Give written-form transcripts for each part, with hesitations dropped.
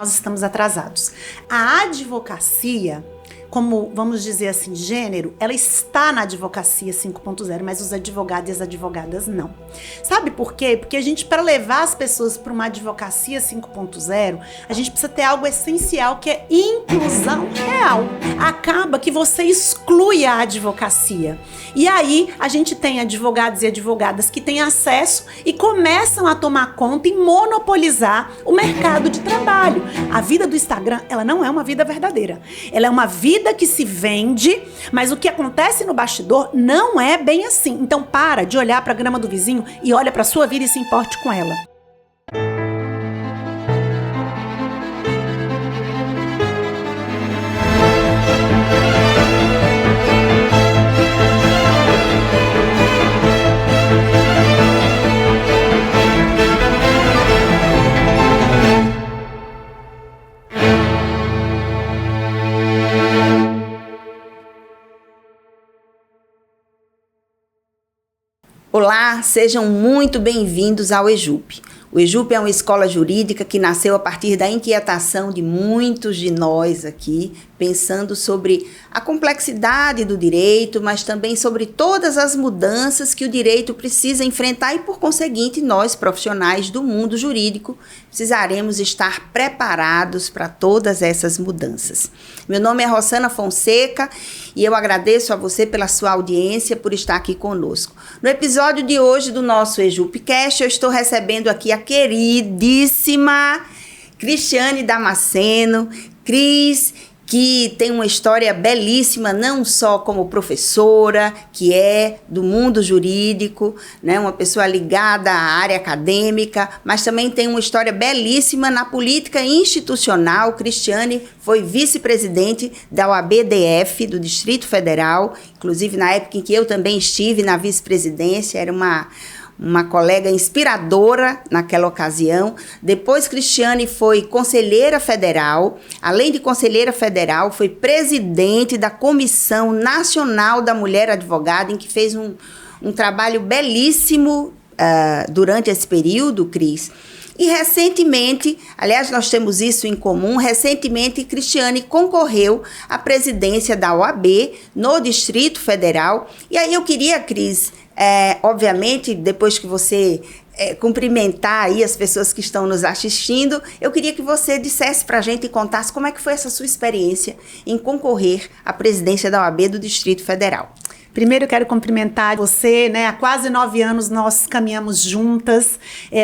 nós estamos atrasados. A advocacia, como vamos dizer assim, gênero, ela está na advocacia 5.0, mas os advogados e as advogadas não. Sabe por quê? Porque a gente, para levar as pessoas para uma advocacia 5.0, a gente precisa ter algo essencial, que é inclusão real. Acaba que você exclui a advocacia. E aí a gente tem advogados e advogadas que têm acesso e começam a tomar conta e monopolizar o mercado de trabalho. A vida do Instagram, ela não é uma vida verdadeira. Ela é uma vida que se vende, mas o que acontece no bastidor não é bem assim. Então para de olhar para a grama do vizinho e olha para a sua vida e se importe com ela. Olá, sejam muito bem-vindos ao EJUP. O EJUP é uma escola jurídica que nasceu a partir da inquietação de muitos de nós aqui, pensando sobre a complexidade do direito, mas também sobre todas as mudanças que o direito precisa enfrentar e, por conseguinte, nós, profissionais do mundo jurídico, precisaremos estar preparados para todas essas mudanças. Meu nome é Rossana Fonseca e eu agradeço a você pela sua audiência, por estar aqui conosco. No episódio de hoje do nosso EJUPcast, eu estou recebendo aqui a queridíssima Cristiane Damasceno. Cris, que tem uma história belíssima, não só como professora, que é do mundo jurídico, né, uma pessoa ligada à área acadêmica, mas também tem uma história belíssima na política institucional. Cristiane foi vice-presidente da OAB-DF, do Distrito Federal, inclusive na época em que eu também estive na vice-presidência, era uma colega inspiradora naquela ocasião. Depois, Cristiane foi conselheira federal. Além de conselheira federal, foi presidente da Comissão Nacional da Mulher Advogada, em que fez um trabalho belíssimo durante esse período, Cris. E recentemente, aliás, nós temos isso em comum, recentemente Cristiane concorreu à presidência da OAB no Distrito Federal. E aí eu queria, Cris, obviamente, depois que você cumprimentar aí as pessoas que estão nos assistindo, eu queria que você dissesse pra gente e contasse como é que foi essa sua experiência em concorrer à presidência da OAB do Distrito Federal. Primeiro eu quero cumprimentar você, né? Há quase 9 anos nós caminhamos juntas,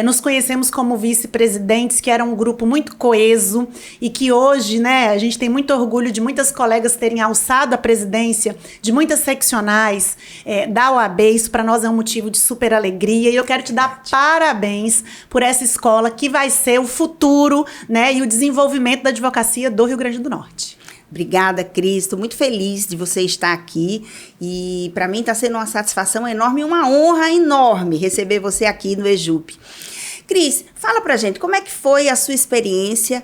nos conhecemos como vice-presidentes, que era um grupo muito coeso e que hoje, né, a gente tem muito orgulho de muitas colegas terem alçado a presidência de muitas seccionais da OAB. Isso para nós é um motivo de super alegria e eu quero te dar parabéns por essa escola que vai ser o futuro, né, e o desenvolvimento da advocacia do Rio Grande do Norte. Obrigada, Cris. Estou muito feliz de você estar aqui e para mim está sendo uma satisfação enorme e uma honra enorme receber você aqui no EJUP. Cris, fala pra gente como é que foi a sua experiência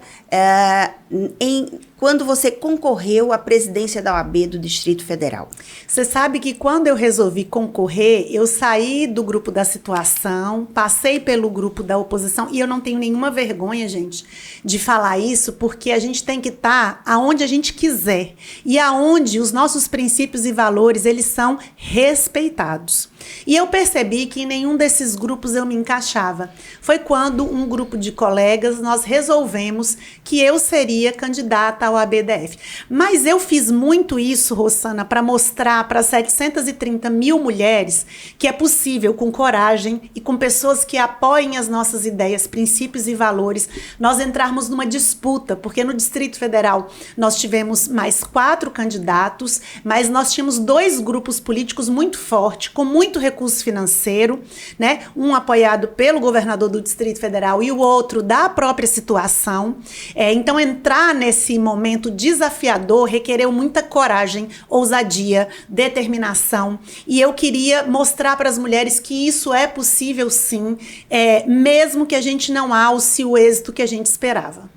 quando você concorreu à presidência da OAB do Distrito Federal. Você sabe que quando eu resolvi concorrer, eu saí do grupo da situação, passei pelo grupo da oposição e eu não tenho nenhuma vergonha, gente, de falar isso, porque a gente tem que estar aonde a gente quiser e aonde os nossos princípios e valores, eles são respeitados. E eu percebi que em nenhum desses grupos eu me encaixava. Foi quando um grupo de colegas, nós resolvemos que eu seria candidata ao ABDF. Mas eu fiz muito isso, Rossana, para mostrar para 730 mil mulheres que é possível, com coragem e com pessoas que apoiem as nossas ideias, princípios e valores, nós entrarmos numa disputa, porque no Distrito Federal nós tivemos mais 4 candidatos, mas nós tínhamos 2 grupos políticos muito fortes, com muito recurso financeiro, né? Um apoiado pelo governador do Distrito Federal e o outro da própria situação. Então, entrar nesse momento desafiador requereu muita coragem, ousadia, determinação. E eu queria mostrar para as mulheres que isso é possível, sim, mesmo que a gente não alce o êxito que a gente esperava.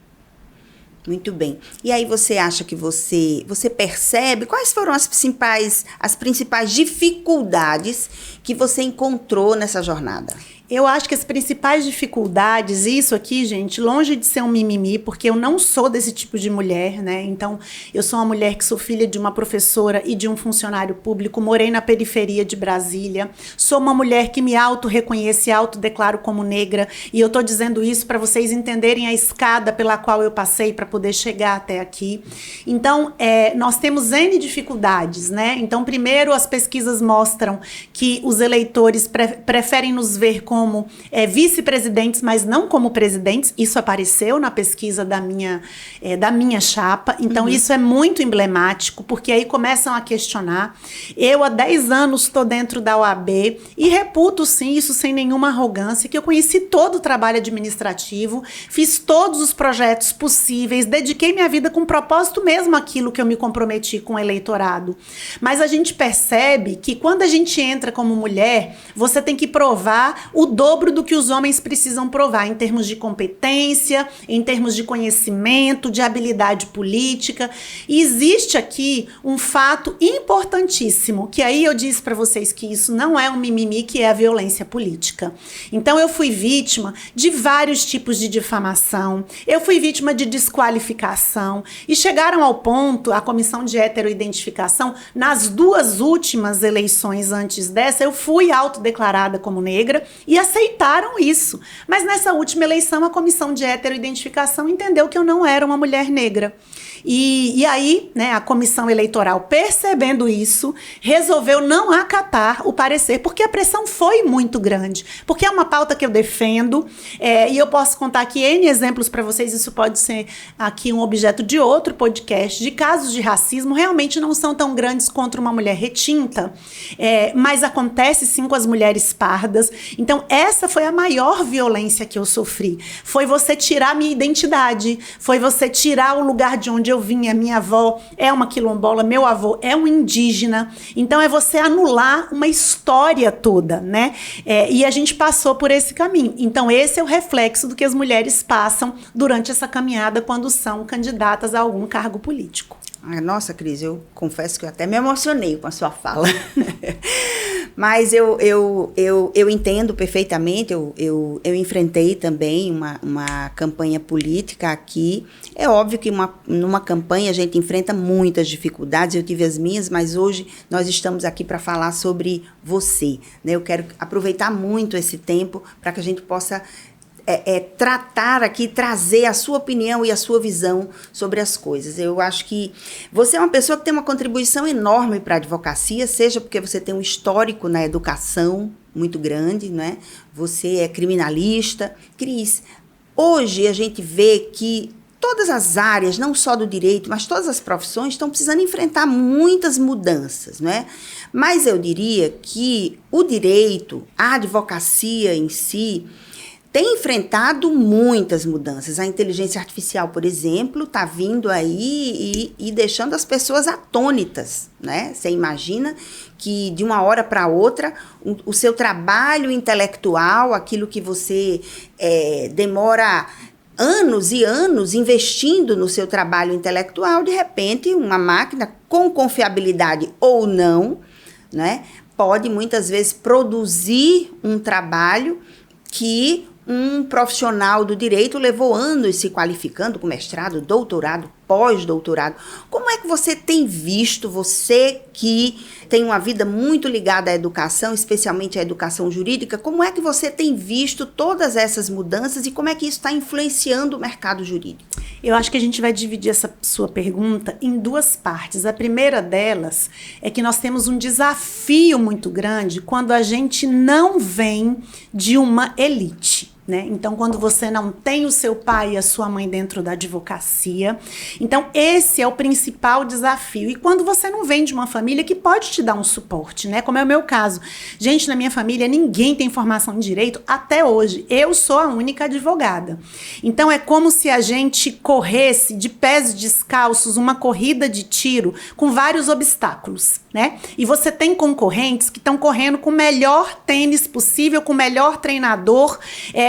Muito bem. E aí você acha que você percebe quais foram as principais dificuldades que você encontrou nessa jornada? Eu acho que as principais dificuldades, isso aqui, gente, longe de ser um mimimi, porque eu não sou desse tipo de mulher, né? Então, eu sou uma mulher que sou filha de uma professora e de um funcionário público, morei na periferia de Brasília, sou uma mulher que me auto-reconhece e autodeclaro como negra, e eu tô dizendo isso para vocês entenderem a escada pela qual eu passei para poder chegar até aqui. Então, nós temos N dificuldades, né? Então, primeiro, as pesquisas mostram que os eleitores preferem nos ver como vice-presidentes, mas não como presidentes. Isso apareceu na pesquisa da minha chapa. Então, isso é muito emblemático, porque aí começam a questionar. Eu, há 10 anos, estou dentro da OAB e reputo, sim, isso sem nenhuma arrogância, que eu conheci todo o trabalho administrativo, fiz todos os projetos possíveis, dediquei minha vida com propósito mesmo aquilo que eu me comprometi com o eleitorado. Mas a gente percebe que quando a gente entra como mulher, você tem que provar o dobro do que os homens precisam provar, em termos de competência, em termos de conhecimento, de habilidade política. E existe aqui um fato importantíssimo, que aí eu disse para vocês que isso não é um mimimi, que é a violência política. Então eu fui vítima de vários tipos de difamação, eu fui vítima de desqualificação, e chegaram ao ponto, a comissão de heteroidentificação, nas 2 últimas eleições antes dessa, eu fui autodeclarada como negra e aceitaram isso. Mas nessa última eleição, a comissão de heteroidentificação entendeu que eu não era uma mulher negra. E aí, né, a comissão eleitoral, percebendo isso, resolveu não acatar o parecer, porque a pressão foi muito grande, porque é uma pauta que eu defendo, e eu posso contar aqui N exemplos para vocês, isso pode ser aqui um objeto de outro podcast, de casos de racismo, realmente não são tão grandes contra uma mulher retinta, mas acontece sim com as mulheres pardas. Então essa foi a maior violência que eu sofri, foi você tirar minha identidade, foi você tirar o lugar de onde eu vinha. Minha avó é uma quilombola, meu avô é um indígena, então é você anular uma história toda, né? E a gente passou por esse caminho. Então esse é o reflexo do que as mulheres passam durante essa caminhada quando são candidatas a algum cargo político. Nossa, Cris, eu confesso que eu até me emocionei com a sua fala. Mas eu entendo perfeitamente, eu enfrentei também uma campanha política aqui. É óbvio que numa campanha a gente enfrenta muitas dificuldades, eu tive as minhas, mas hoje nós estamos aqui para falar sobre você, né? Eu quero aproveitar muito esse tempo para que a gente possa tratar aqui, trazer a sua opinião e a sua visão sobre as coisas. Eu acho que você é uma pessoa que tem uma contribuição enorme para a advocacia, seja porque você tem um histórico na educação muito grande, né? Você é criminalista. Cris, hoje a gente vê que todas as áreas, não só do direito, mas todas as profissões estão precisando enfrentar muitas mudanças, né? Mas eu diria que o direito, a advocacia em si, tem enfrentado muitas mudanças. A inteligência artificial, por exemplo, está vindo aí e deixando as pessoas atônitas, né? Você imagina que de uma hora para outra o seu trabalho intelectual, aquilo que você demora anos e anos investindo no seu trabalho intelectual, de repente uma máquina com confiabilidade ou não, né, pode muitas vezes produzir um trabalho que um profissional do direito levou anos se qualificando com mestrado, doutorado, pós-doutorado. Como é que você tem visto, você que tem uma vida muito ligada à educação, especialmente à educação jurídica, como é que você tem visto todas essas mudanças e como é que isso está influenciando o mercado jurídico? Eu acho que a gente vai dividir essa sua pergunta em 2 partes. A primeira delas é que nós temos um desafio muito grande quando a gente não vem de uma elite, né? Então, quando você não tem o seu pai e a sua mãe dentro da advocacia, então esse é o principal desafio. E quando você não vem de uma família que pode te dar um suporte, né? Como é o meu caso. Gente, na minha família ninguém tem formação em direito até hoje. Eu sou a única advogada. Então é como se a gente corresse de pés descalços uma corrida de tiro com vários obstáculos, né? E você tem concorrentes que estão correndo com o melhor tênis possível, com o melhor treinador,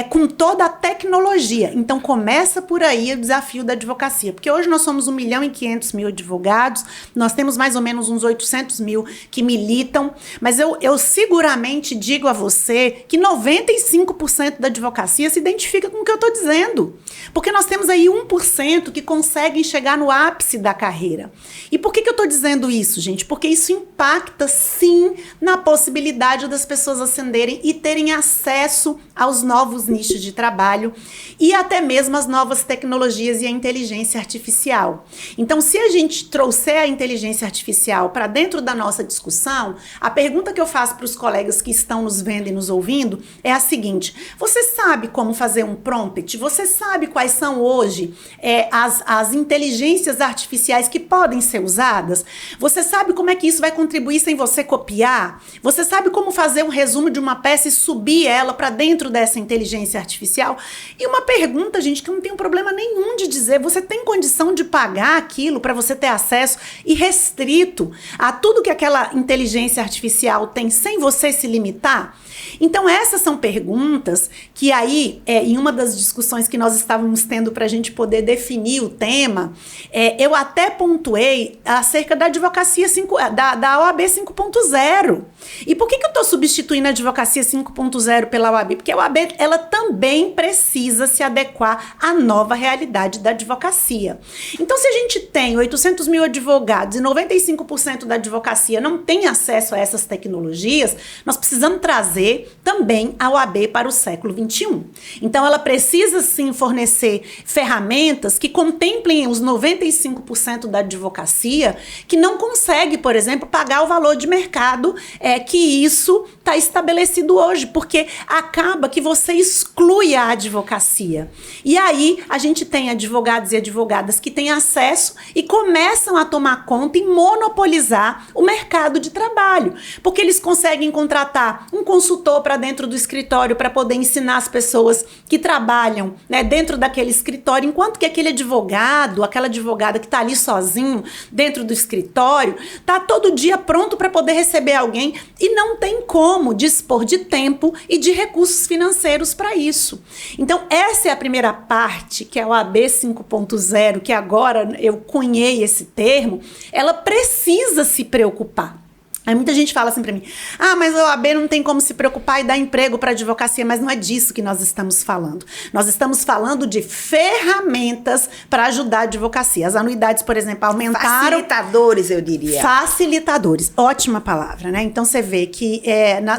com toda a tecnologia. Então começa por aí o desafio da advocacia, porque hoje nós somos 1.500.000 advogados, nós temos mais ou menos uns 800 mil que militam, mas eu seguramente digo a você que 95% da advocacia se identifica com o que eu estou dizendo, porque nós temos aí 1% que conseguem chegar no ápice da carreira. E por que eu estou dizendo isso, gente? Porque isso impacta, sim, na possibilidade das pessoas ascenderem e terem acesso aos novos nichos de trabalho e até mesmo as novas tecnologias e a inteligência artificial. Então, se a gente trouxer a inteligência artificial para dentro da nossa discussão, a pergunta que eu faço para os colegas que estão nos vendo e nos ouvindo é a seguinte: você sabe como fazer um prompt? Você sabe quais são hoje as inteligências artificiais que podem ser usadas? Você sabe como é que isso vai contribuir sem você copiar? Você sabe como fazer um resumo de uma peça e subir ela para dentro dessa inteligência artificial? E uma pergunta, gente, que eu não tenho problema nenhum de dizer: você tem condição de pagar aquilo para você ter acesso irrestrito a tudo que aquela inteligência artificial tem sem você se limitar? Então essas são perguntas que aí, em uma das discussões que nós estávamos tendo para a gente poder definir o tema, eu até pontuei acerca da advocacia da OAB 5.0. E por que eu estou substituindo a advocacia 5.0 pela OAB? Porque a OAB, ela também precisa se adequar à nova realidade da advocacia. Então, se a gente tem 800 mil advogados e 95% da advocacia não tem acesso a essas tecnologias, nós precisamos trazer também a OAB para o século XXI. Então, ela precisa, sim, fornecer ferramentas que contemplem os 95% da advocacia que não consegue, por exemplo, pagar o valor de mercado que isso está estabelecido hoje, porque acaba que você exclui a advocacia. E aí a gente tem advogados e advogadas que têm acesso e começam a tomar conta e monopolizar o mercado de trabalho, porque eles conseguem contratar um consultor para dentro do escritório para poder ensinar as pessoas que trabalham, né, dentro daquele escritório, enquanto que aquele advogado, aquela advogada que está ali sozinho dentro do escritório, está todo dia pronto para poder receber alguém e não tem como dispor de tempo e de recursos financeiros para isso. Então, essa é a primeira parte, que é o OAB 5.0, que agora eu cunhei esse termo, ela precisa se preocupar. Aí muita gente fala assim pra mim: mas a OAB não tem como se preocupar e dar emprego para a advocacia, mas não é disso que nós estamos falando. Nós estamos falando de ferramentas para ajudar a advocacia. As anuidades, por exemplo, aumentaram. Facilitadores, eu diria. Facilitadores, ótima palavra, né? Então você vê que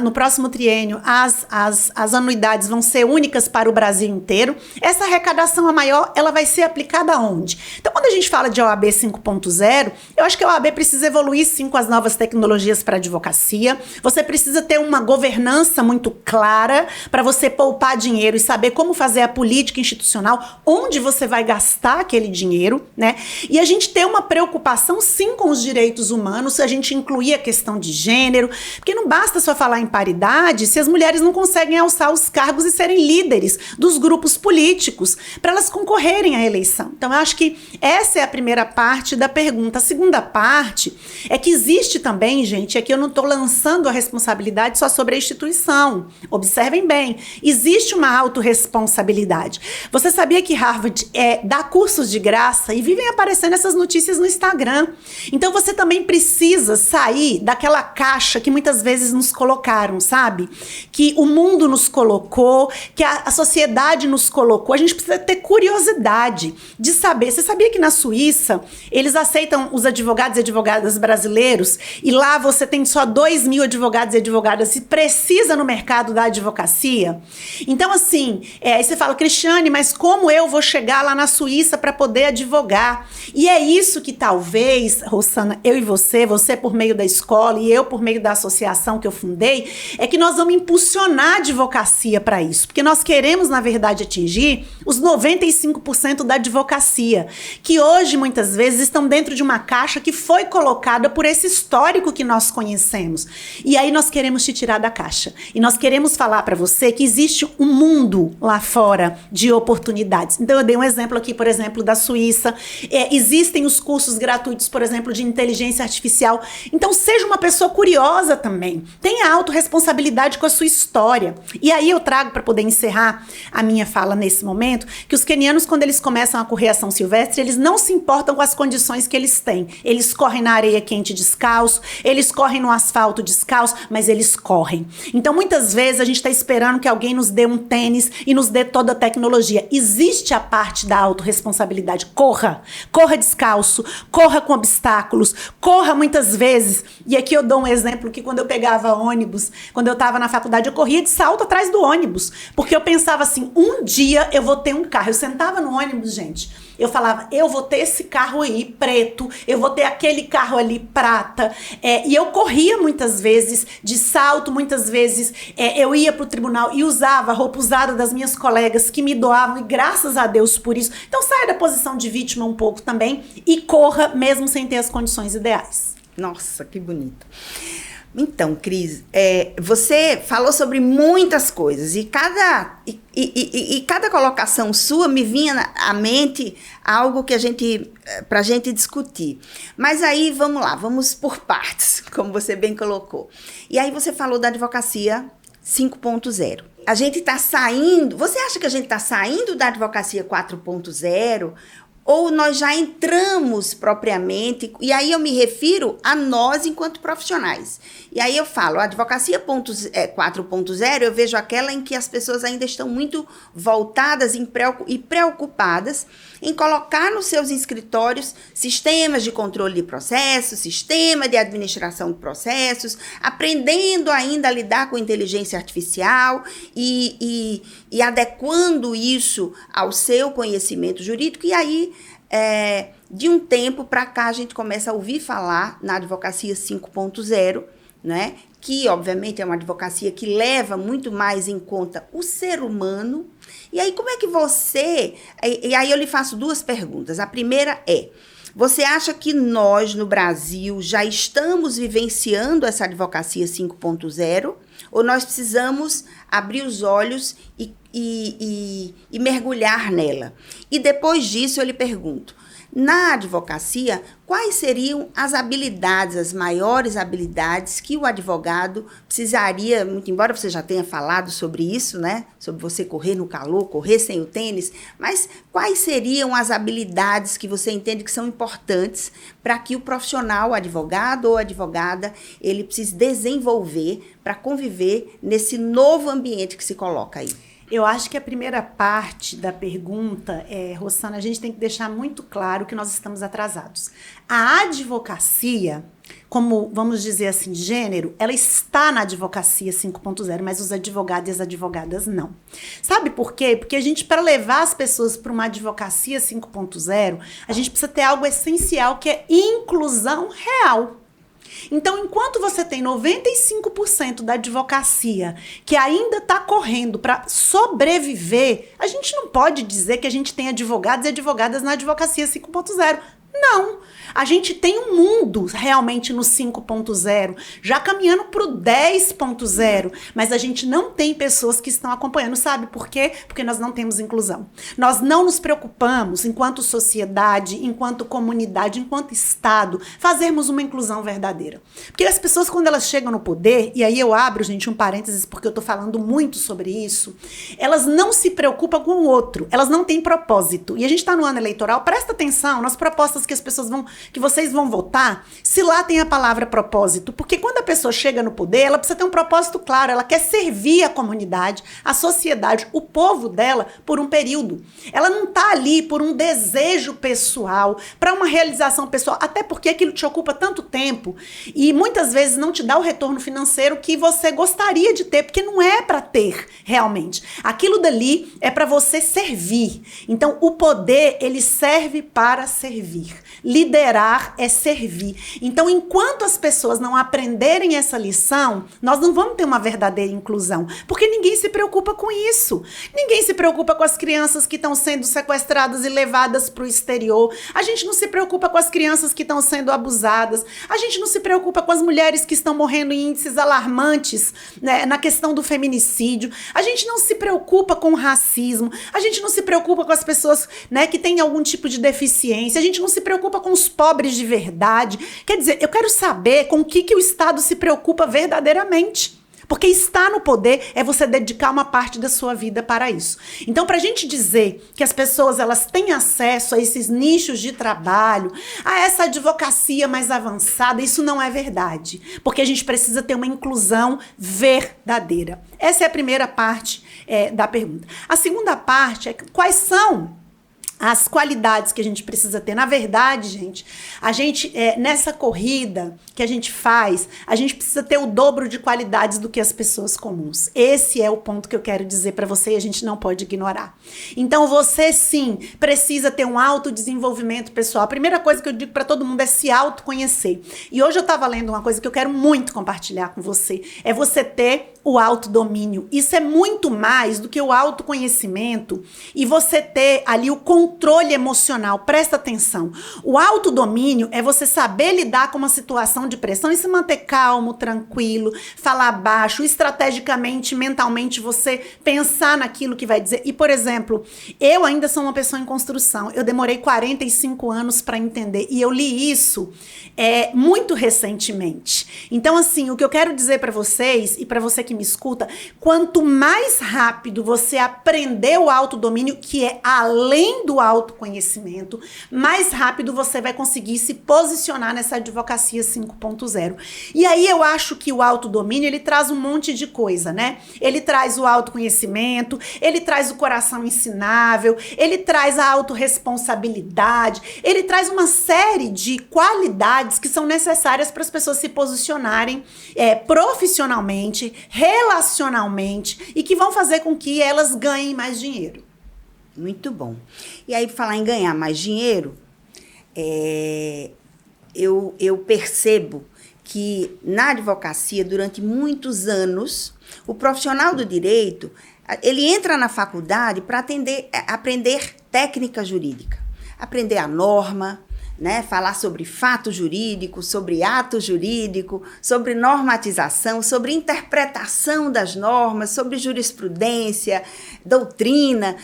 no próximo triênio as anuidades vão ser únicas para o Brasil inteiro. Essa arrecadação a maior, ela vai ser aplicada aonde? Então, quando a gente fala de OAB 5.0, eu acho que a OAB precisa evoluir sim com as novas tecnologias para a advocacia. Você precisa ter uma governança muito clara para você poupar dinheiro e saber como fazer a política institucional, onde você vai gastar aquele dinheiro, né? E a gente ter uma preocupação sim com os direitos humanos, a gente incluir a questão de gênero, porque não basta só falar em paridade se as mulheres não conseguem alçar os cargos e serem líderes dos grupos políticos para elas concorrerem à eleição. Então eu acho que essa é a primeira parte da pergunta. A segunda parte é que existe também, gente, é que eu não estou lançando a responsabilidade só sobre a instituição. Observem bem, existe uma autorresponsabilidade. Você sabia que Harvard dá cursos de graça e vivem aparecendo essas notícias no Instagram? Então você também precisa sair daquela caixa que muitas vezes nos colocaram, sabe? Que o mundo nos colocou, que a sociedade nos colocou. A gente precisa ter curiosidade de saber. Você sabia que na Suíça eles aceitam os advogados e advogadas brasileiros e lá você tem só 2.000 advogados e advogadas e precisa no mercado da advocacia? Então, assim, aí você fala: Cristiane, mas como eu vou chegar lá na Suíça para poder advogar? E é isso que talvez, Rosana, eu e você por meio da escola e eu por meio da associação que eu fundei, é que nós vamos impulsionar a advocacia para isso. Porque nós queremos, na verdade, atingir os 95% da advocacia, que hoje, muitas vezes, estão dentro de uma caixa que foi colocada por esse histórico que nós conhecemos. E aí nós queremos te tirar da caixa. E nós queremos falar para você que existe um mundo lá fora de oportunidades. Então eu dei um exemplo aqui, por exemplo, da Suíça. Existem os cursos gratuitos, por exemplo, de inteligência artificial. Então, seja uma pessoa curiosa também. Tenha autorresponsabilidade com a sua história. E aí eu trago, para poder encerrar a minha fala nesse momento, que os quenianos, quando eles começam a correr a São Silvestre, eles não se importam com as condições que eles têm. Eles correm na areia quente descalço, eles correm no asfalto descalço, mas eles correm. Então, muitas vezes, a gente está esperando que alguém nos dê um tênis e nos dê toda a tecnologia. Existe a parte da autorresponsabilidade. Corra descalço, corra com obstáculos, corra muitas vezes. E aqui eu dou um exemplo que quando eu pegava ônibus, quando eu estava na faculdade, eu corria de salto atrás do ônibus, porque eu pensava assim, um dia eu vou ter um carro. Eu sentava no ônibus, gente, eu falava, eu vou ter esse carro aí preto, eu vou ter aquele carro ali prata. E eu corria muitas vezes de salto, muitas vezes eu ia pro tribunal e usava a roupa usada das minhas colegas que me doavam, e graças a Deus por isso. Então saia da posição de vítima um pouco também e corra mesmo sem ter as condições ideais. Nossa, que bonito. Então, Cris, você falou sobre muitas coisas e cada colocação sua me vinha à mente algo que pra gente discutir. Mas aí, vamos lá, vamos por partes, como você bem colocou. E aí você falou da advocacia 5.0. A gente está saindo, você acha que a gente está saindo da advocacia 4.0? Ou nós já entramos propriamente, e aí eu me refiro a nós enquanto profissionais. E aí eu falo, a advocacia 4.0, eu vejo aquela em que as pessoas ainda estão muito voltadas e preocupadas em colocar nos seus escritórios sistemas de controle de processos, sistema de administração de processos, aprendendo ainda a lidar com inteligência artificial e adequando isso ao seu conhecimento jurídico. E aí, de um tempo para cá, a gente começa a ouvir falar na advocacia 5.0, né? Que, obviamente, é uma advocacia que leva muito mais em conta o ser humano. E aí, como é que você... E aí eu lhe faço duas perguntas. A primeira é, você acha que nós, no Brasil, já estamos vivenciando essa advocacia 5.0? Ou nós precisamos abrir os olhos e mergulhar nela? E depois disso, eu lhe pergunto, na advocacia, quais seriam as habilidades, as maiores habilidades que o advogado precisaria, muito embora você já tenha falado sobre isso, né? Sobre você correr no calor, correr sem o tênis, mas quais seriam as habilidades que você entende que são importantes para que o profissional, advogado ou advogada, ele precise desenvolver para conviver nesse novo ambiente que se coloca aí? Eu acho que a primeira parte da pergunta, Rossana, a gente tem que deixar muito claro que nós estamos atrasados. A advocacia, como vamos dizer assim, gênero, ela está na advocacia 5.0, mas os advogados e as advogadas não. Sabe por quê? Porque a gente, para levar as pessoas para uma advocacia 5.0, a gente precisa ter algo essencial, que é inclusão real. Então, enquanto você tem 95% da advocacia que ainda está correndo para sobreviver, a gente não pode dizer que a gente tem advogados e advogadas na advocacia 5.0. Não, a gente tem um mundo realmente no 5.0, já caminhando para o 10.0, mas a gente não tem pessoas que estão acompanhando, sabe por quê? Porque nós não temos inclusão. Nós não nos preocupamos, enquanto sociedade, enquanto comunidade, enquanto Estado, fazermos uma inclusão verdadeira. Porque as pessoas, quando elas chegam no poder, e aí eu abro, gente, um parênteses, porque eu tô falando muito sobre isso, elas não se preocupam com o outro, elas não têm propósito. E a gente está no ano eleitoral, presta atenção nas propostas que vocês vão votar, se lá tem a palavra propósito, porque quando a pessoa chega no poder, ela precisa ter um propósito claro, ela quer servir a comunidade, a sociedade, o povo dela por um período. Ela não tá ali por um desejo pessoal, para uma realização pessoal, até porque aquilo te ocupa tanto tempo e muitas vezes não te dá o retorno financeiro que você gostaria de ter, porque não é para ter realmente. Aquilo dali é para você servir. Então, o poder, ele serve para servir. Liderar é servir. Então, enquanto as pessoas não aprenderem essa lição, nós não vamos ter uma verdadeira inclusão, porque ninguém se preocupa com isso. Ninguém se preocupa com as crianças que estão sendo sequestradas e levadas para o exterior. A gente não se preocupa com as crianças que estão sendo abusadas. A gente não se preocupa com as mulheres que estão morrendo em índices alarmantes, né, na questão do feminicídio. A gente não se preocupa com o racismo. A gente não se preocupa com as pessoas, né, que têm algum tipo de deficiência. A gente não se preocupa com os pobres de verdade? Quer dizer, eu quero saber com o que o Estado se preocupa verdadeiramente. Porque estar no poder é você dedicar uma parte da sua vida para isso. Então, para a gente dizer que as pessoas elas têm acesso a esses nichos de trabalho, a essa advocacia mais avançada, isso não é verdade. Porque a gente precisa ter uma inclusão verdadeira. Essa é a primeira parte da pergunta. A segunda parte é quais são as qualidades que a gente precisa ter. Na verdade, gente, a gente, nessa corrida que a gente faz, a gente precisa ter o dobro de qualidades do que as pessoas comuns. Esse é o ponto que eu quero dizer para você e a gente não pode ignorar. Então, você, sim, precisa ter um autodesenvolvimento pessoal. A primeira coisa que eu digo para todo mundo é se autoconhecer. E hoje eu estava lendo uma coisa que eu quero muito compartilhar com você. É você ter o autodomínio. Isso é muito mais do que o autoconhecimento e você ter ali o controle emocional. Presta atenção. O autodomínio é você saber lidar com uma situação de pressão e se manter calmo, tranquilo, falar baixo, estrategicamente, mentalmente, você pensar naquilo que vai dizer. E, por exemplo, eu ainda sou uma pessoa em construção. Eu demorei 45 anos para entender e eu li isso muito recentemente. Então, assim, o que eu quero dizer para vocês e para você que me escuta, quanto mais rápido você aprender o autodomínio, que é além do autoconhecimento, mais rápido você vai conseguir se posicionar nessa advocacia 5.0. E aí eu acho que o autodomínio, ele traz um monte de coisa, né? Ele traz o autoconhecimento, ele traz o coração ensinável, ele traz a autorresponsabilidade, ele traz uma série de qualidades que são necessárias para as pessoas se posicionarem profissionalmente, relacionalmente e que vão fazer com que elas ganhem mais dinheiro. Muito bom. E aí, falar em ganhar mais dinheiro, eu percebo que na advocacia, durante muitos anos, o profissional do direito, ele entra na faculdade para aprender técnica jurídica, aprender a norma, né, falar sobre fato jurídico, sobre ato jurídico, sobre normatização, sobre interpretação das normas, sobre jurisprudência, doutrina.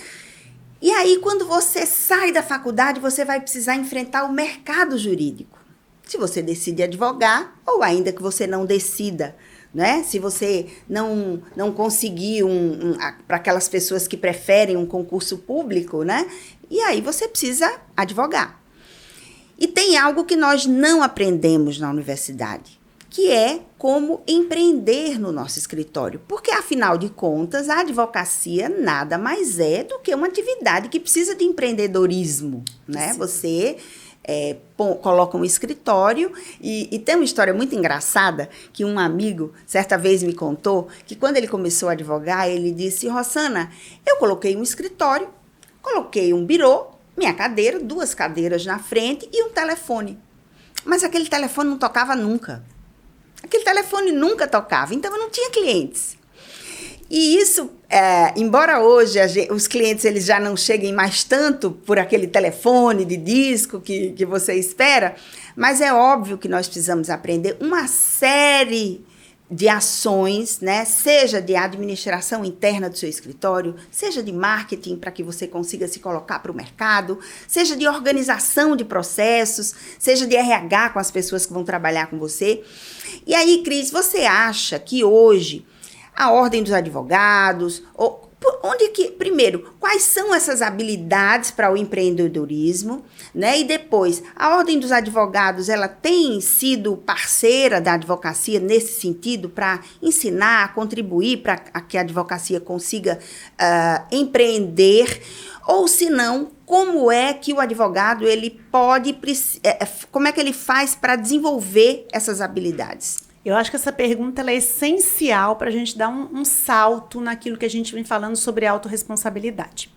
E aí, quando você sai da faculdade, você vai precisar enfrentar o mercado jurídico. Se você decide advogar, ou ainda que você não decida, né? Se você não conseguir para aquelas pessoas que preferem um concurso público, né? E aí você precisa advogar. E tem algo que nós não aprendemos na universidade, que é como empreender no nosso escritório. Porque, afinal de contas, a advocacia nada mais é do que uma atividade que precisa de empreendedorismo, né? Sim. Você coloca um escritório e tem uma história muito engraçada que um amigo, certa vez, me contou que quando ele começou a advogar, ele disse: Rosana, eu coloquei um escritório, coloquei um birô, minha cadeira, 2 cadeiras na frente e um telefone. Mas aquele telefone não tocava nunca. Aquele telefone nunca tocava, então eu não tinha clientes. E isso, embora hoje os clientes eles já não cheguem mais tanto por aquele telefone de disco que você espera, mas é óbvio que nós precisamos aprender uma série de ações, né? Seja de administração interna do seu escritório, seja de marketing para que você consiga se colocar para o mercado, seja de organização de processos, seja de RH com as pessoas que vão trabalhar com você. E aí, Cris, você acha que hoje a ordem dos advogados, primeiro, quais são essas habilidades para o empreendedorismo, né? E depois, a ordem dos advogados, ela tem sido parceira da advocacia nesse sentido para ensinar, contribuir para que a advocacia consiga empreender, ou se não, como é que o advogado como é que ele faz para desenvolver essas habilidades? Eu acho que essa pergunta ela é essencial para a gente dar um salto naquilo que a gente vem falando sobre autorresponsabilidade.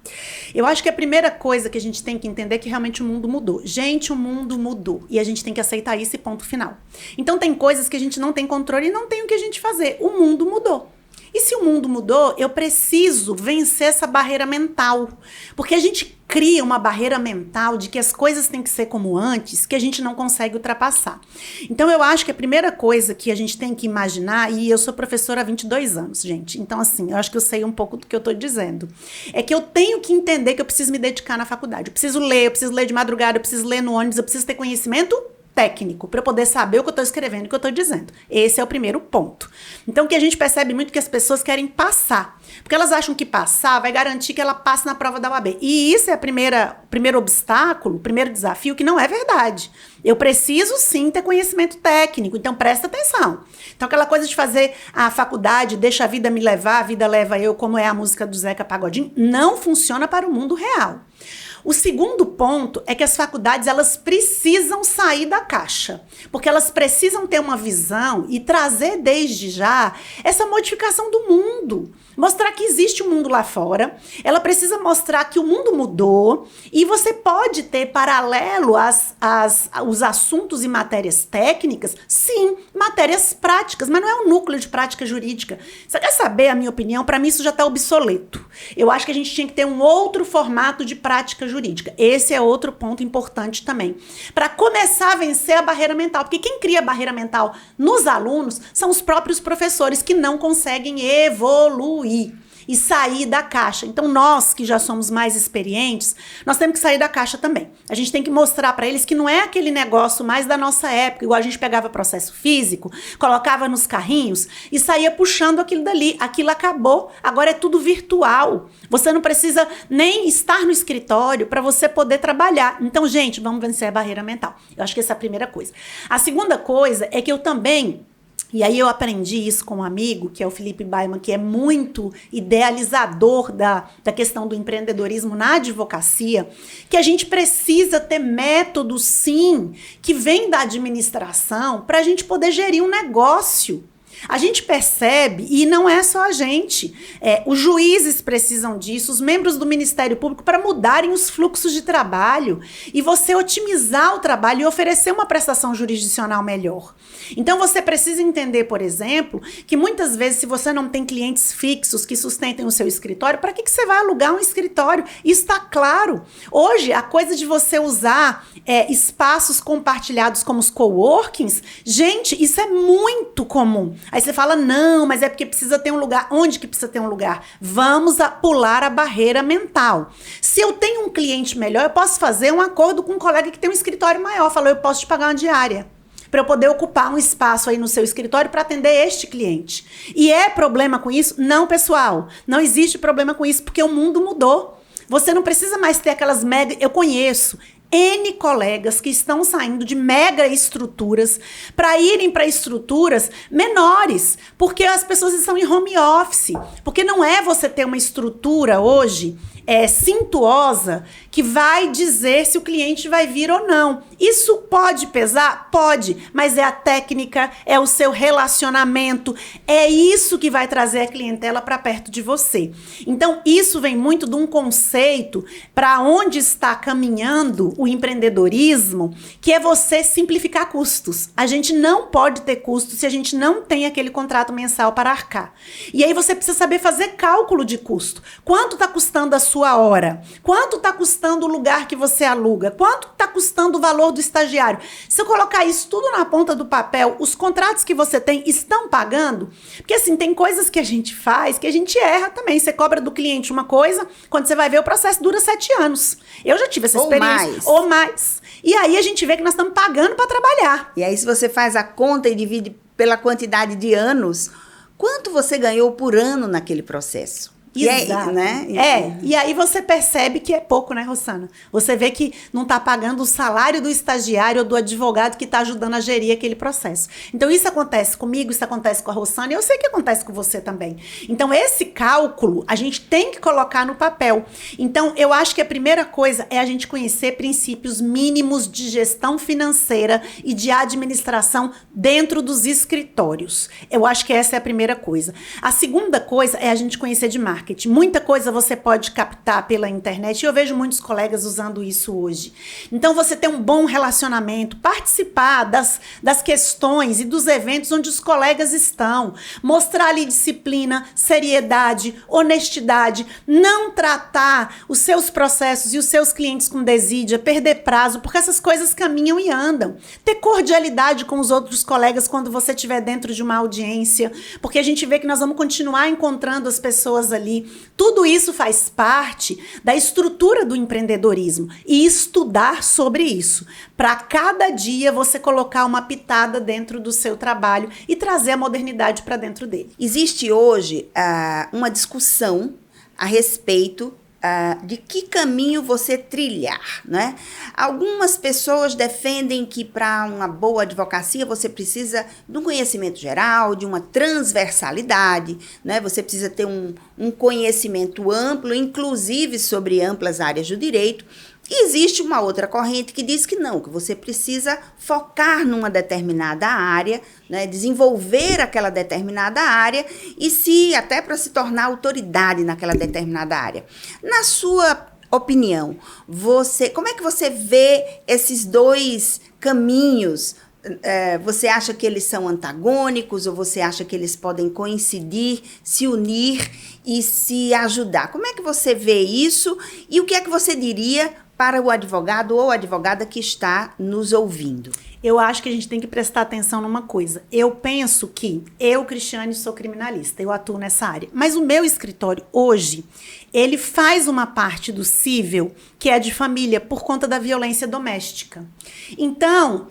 Eu acho que a primeira coisa que a gente tem que entender é que realmente o mundo mudou. Gente, o mundo mudou e a gente tem que aceitar isso e ponto final. Então tem coisas que a gente não tem controle e não tem o que a gente fazer. O mundo mudou. E se o mundo mudou, eu preciso vencer essa barreira mental. Porque a gente cria uma barreira mental de que as coisas têm que ser como antes, que a gente não consegue ultrapassar. Então, eu acho que a primeira coisa que a gente tem que imaginar, e eu sou professora há 22 anos, gente, então, assim, eu acho que eu sei um pouco do que eu estou dizendo, é que eu tenho que entender que eu preciso me dedicar na faculdade. Eu preciso ler de madrugada, eu preciso ler no ônibus, eu preciso ter conhecimento técnico, para eu poder saber o que eu estou escrevendo e o que eu estou dizendo. Esse é o primeiro ponto. Então, o que a gente percebe muito é que as pessoas querem passar, porque elas acham que passar vai garantir que ela passe na prova da UAB. E isso é o primeiro obstáculo, o primeiro desafio, que não é verdade. Eu preciso, sim, ter conhecimento técnico, então presta atenção. Então, aquela coisa de fazer a faculdade, deixa a vida me levar, a vida leva eu, como é a música do Zeca Pagodinho, não funciona para o mundo real. O segundo ponto é que as faculdades, elas precisam sair da caixa, porque elas precisam ter uma visão e trazer desde já essa modificação do mundo. Mostrar que existe um mundo lá fora, ela precisa mostrar que o mundo mudou e você pode ter paralelo os assuntos e matérias técnicas, sim, matérias práticas, mas não é um núcleo de prática jurídica. Você quer saber a minha opinião? Para mim isso já está obsoleto. Eu acho que a gente tinha que ter um outro formato de prática jurídica. Esse é outro ponto importante também. Para começar a vencer a barreira mental, porque quem cria a barreira mental nos alunos são os próprios professores que não conseguem evoluir e sair da caixa. Então, nós que já somos mais experientes, nós temos que sair da caixa também. A gente tem que mostrar para eles que não é aquele negócio mais da nossa época, igual a gente pegava processo físico, colocava nos carrinhos e saía puxando aquilo dali. Aquilo acabou, agora é tudo virtual. Você não precisa nem estar no escritório para você poder trabalhar. Então, gente, vamos vencer a barreira mental. Eu acho que essa é a primeira coisa. A segunda coisa é que eu também... E aí eu aprendi isso com um amigo, que é o Felipe Baiman, que é muito idealizador da questão do empreendedorismo na advocacia, que a gente precisa ter métodos, sim, que vêm da administração para a gente poder gerir um negócio. A gente percebe, e não é só a gente, os juízes precisam disso, os membros do Ministério Público, para mudarem os fluxos de trabalho e você otimizar o trabalho e oferecer uma prestação jurisdicional melhor. Então você precisa entender, por exemplo, que muitas vezes se você não tem clientes fixos que sustentem o seu escritório, para que você vai alugar um escritório? Isso está claro. Hoje, a coisa de você usar espaços compartilhados como os coworkings, gente, isso é muito comum. Aí você fala, não, mas é porque precisa ter um lugar. Onde que precisa ter um lugar? Vamos pular a barreira mental. Se eu tenho um cliente melhor, eu posso fazer um acordo com um colega que tem um escritório maior. Falou, eu posso te pagar uma diária para eu poder ocupar um espaço aí no seu escritório para atender este cliente. E é problema com isso? Não, pessoal. Não existe problema com isso, porque o mundo mudou. Você não precisa mais ter aquelas mega... Eu conheço N colegas que estão saindo de mega estruturas para irem para estruturas menores, porque as pessoas estão em home office. Porque não é você ter uma estrutura hoje cintuosa que vai dizer se o cliente vai vir ou não. Isso pode pesar? Pode, mas é a técnica, é o seu relacionamento, é isso que vai trazer a clientela para perto de você. Então, isso vem muito de um conceito para onde está caminhando o empreendedorismo, que é você simplificar custos. A gente não pode ter custos se a gente não tem aquele contrato mensal para arcar. E aí você precisa saber fazer cálculo de custo. Quanto está custando a sua hora? Quanto está custando o lugar que você aluga? Quanto está custando o valor do estagiário? Se eu colocar isso tudo na ponta do papel, os contratos que você tem estão pagando? Porque assim, tem coisas que a gente faz que a gente erra também. Você cobra do cliente uma coisa, quando você vai ver o processo dura 7 anos. Eu já tive essa experiência. Ou mais. E aí a gente vê que nós estamos pagando para trabalhar. E aí se você faz a conta e divide pela quantidade de anos, quanto você ganhou por ano naquele processo? Exato. E aí você percebe que é pouco, né, Rossana? Você vê que não está pagando o salário do estagiário ou do advogado que está ajudando a gerir aquele processo. Então, isso acontece comigo, isso acontece com a Rossana, e eu sei que acontece com você também. Então, esse cálculo, a gente tem que colocar no papel. Então, eu acho que a primeira coisa é a gente conhecer princípios mínimos de gestão financeira e de administração dentro dos escritórios. Eu acho que essa é a primeira coisa. A segunda coisa é a gente conhecer de marketing. marketing. Muita coisa você pode captar pela internet e eu vejo muitos colegas usando isso hoje. Então, você ter um bom relacionamento, participar das questões e dos eventos onde os colegas estão, mostrar ali disciplina, seriedade, honestidade, não tratar os seus processos e os seus clientes com desídia, perder prazo, porque essas coisas caminham e andam. Ter cordialidade com os outros colegas quando você estiver dentro de uma audiência, porque a gente vê que nós vamos continuar encontrando as pessoas ali. Tudo isso faz parte da estrutura do empreendedorismo e estudar sobre isso, para cada dia você colocar uma pitada dentro do seu trabalho e trazer a modernidade para dentro dele. Existe hoje uma discussão a respeito de que caminho você trilhar, né? Algumas pessoas defendem que para uma boa advocacia você precisa de um conhecimento geral, de uma transversalidade, né? Você precisa ter um conhecimento amplo, inclusive sobre amplas áreas do direito. E existe uma outra corrente que diz que não, que você precisa focar numa determinada área, né, desenvolver aquela determinada área e até para se tornar autoridade naquela determinada área. Na sua opinião, como é que você vê esses dois caminhos? Você acha que eles são antagônicos ou você acha que eles podem coincidir, se unir e se ajudar? Como é que você vê isso e o que é que você diria para o advogado ou advogada que está nos ouvindo? Eu acho que a gente tem que prestar atenção numa coisa. Eu penso que eu, Cristiane, sou criminalista, eu atuo nessa área. Mas o meu escritório hoje, ele faz uma parte do cível que é de família por conta da violência doméstica. Então,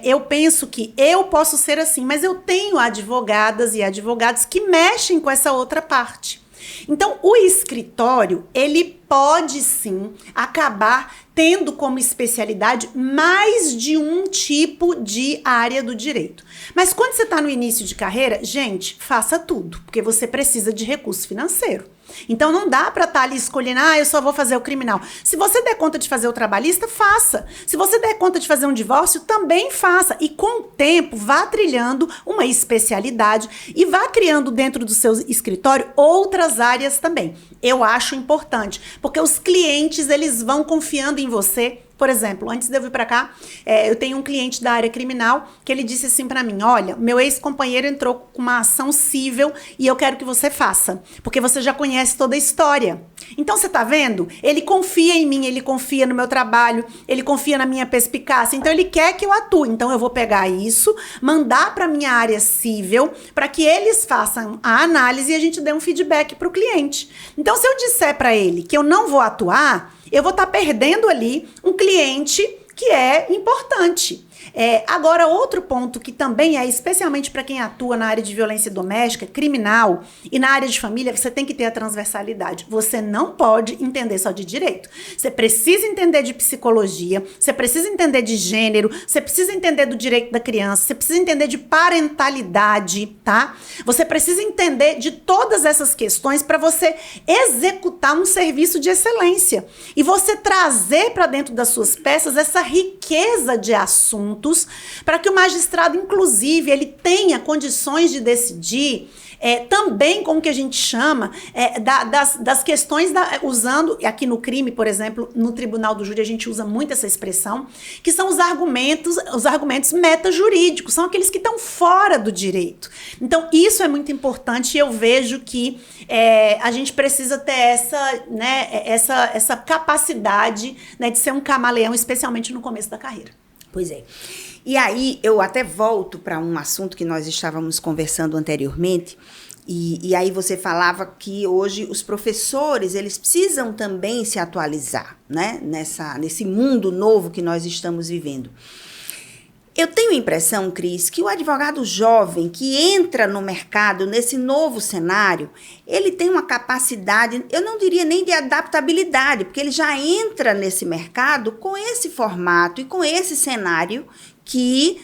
eu penso que eu posso ser assim, mas eu tenho advogadas e advogados que mexem com essa outra parte. Então, o escritório, ele pode sim acabar tendo como especialidade mais de um tipo de área do direito. Mas quando você está no início de carreira, gente, faça tudo, porque você precisa de recurso financeiro. Então não dá para estar ali escolhendo, eu só vou fazer o criminal. Se você der conta de fazer o trabalhista, faça. Se você der conta de fazer um divórcio, também faça. E com o tempo, vá trilhando uma especialidade e vá criando dentro do seu escritório outras áreas também. Eu acho importante, porque os clientes, eles vão confiando em você. Por exemplo, antes de eu vir para cá, eu tenho um cliente da área criminal que ele disse assim para mim, olha, meu ex-companheiro entrou com uma ação cível e eu quero que você faça, porque você já conhece toda a história. Então, você tá vendo? Ele confia em mim, ele confia no meu trabalho, ele confia na minha perspicácia, então ele quer que eu atue. Então, eu vou pegar isso, mandar para minha área cível, para que eles façam a análise e a gente dê um feedback para o cliente. Então, se eu disser para ele que eu não vou atuar, eu vou estar perdendo ali um cliente que é importante. Agora, outro ponto que também é especialmente para quem atua na área de violência doméstica, criminal e na área de família, você tem que ter a transversalidade. Você não pode entender só de direito. Você precisa entender de psicologia, você precisa entender de gênero, você precisa entender do direito da criança, você precisa entender de parentalidade, tá? Você precisa entender de todas essas questões para você executar um serviço de excelência. E você trazer para dentro das suas peças essa riqueza de assuntos para que o magistrado, inclusive, ele tenha condições de decidir também com o que a gente chama das questões, usando aqui no crime, por exemplo, no tribunal do júri a gente usa muito essa expressão, que são os argumentos metajurídicos, são aqueles que estão fora do direito. Então, isso é muito importante e eu vejo que a gente precisa ter essa capacidade, né, de ser um camaleão, especialmente no começo da carreira. Pois é. E aí, eu até volto para um assunto que nós estávamos conversando anteriormente, e aí você falava que hoje os professores, eles precisam também se atualizar, né? Nesse mundo novo que nós estamos vivendo. Eu tenho a impressão, Cris, que o advogado jovem que entra no mercado, nesse novo cenário, ele tem uma capacidade, eu não diria nem de adaptabilidade, porque ele já entra nesse mercado com esse formato e com esse cenário que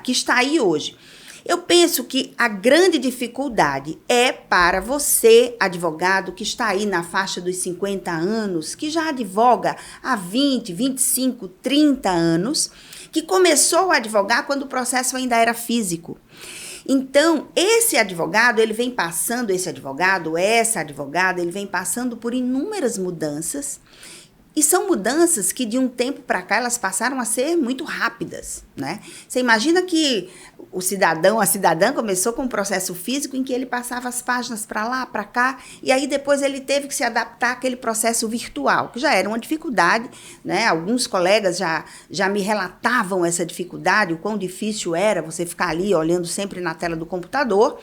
está aí hoje. Eu penso que a grande dificuldade é para você, advogado, que está aí na faixa dos 50 anos, que já advoga há 20, 25, 30 anos, que começou a advogar quando o processo ainda era físico. Então, essa advogada, ele vem passando por inúmeras mudanças, e são mudanças que de um tempo para cá elas passaram a ser muito rápidas, né? Você imagina que o cidadão, a cidadã começou com um processo físico em que ele passava as páginas para lá, para cá, e aí depois ele teve que se adaptar àquele processo virtual, que já era uma dificuldade, né? Alguns colegas já me relatavam essa dificuldade, o quão difícil era você ficar ali olhando sempre na tela do computador.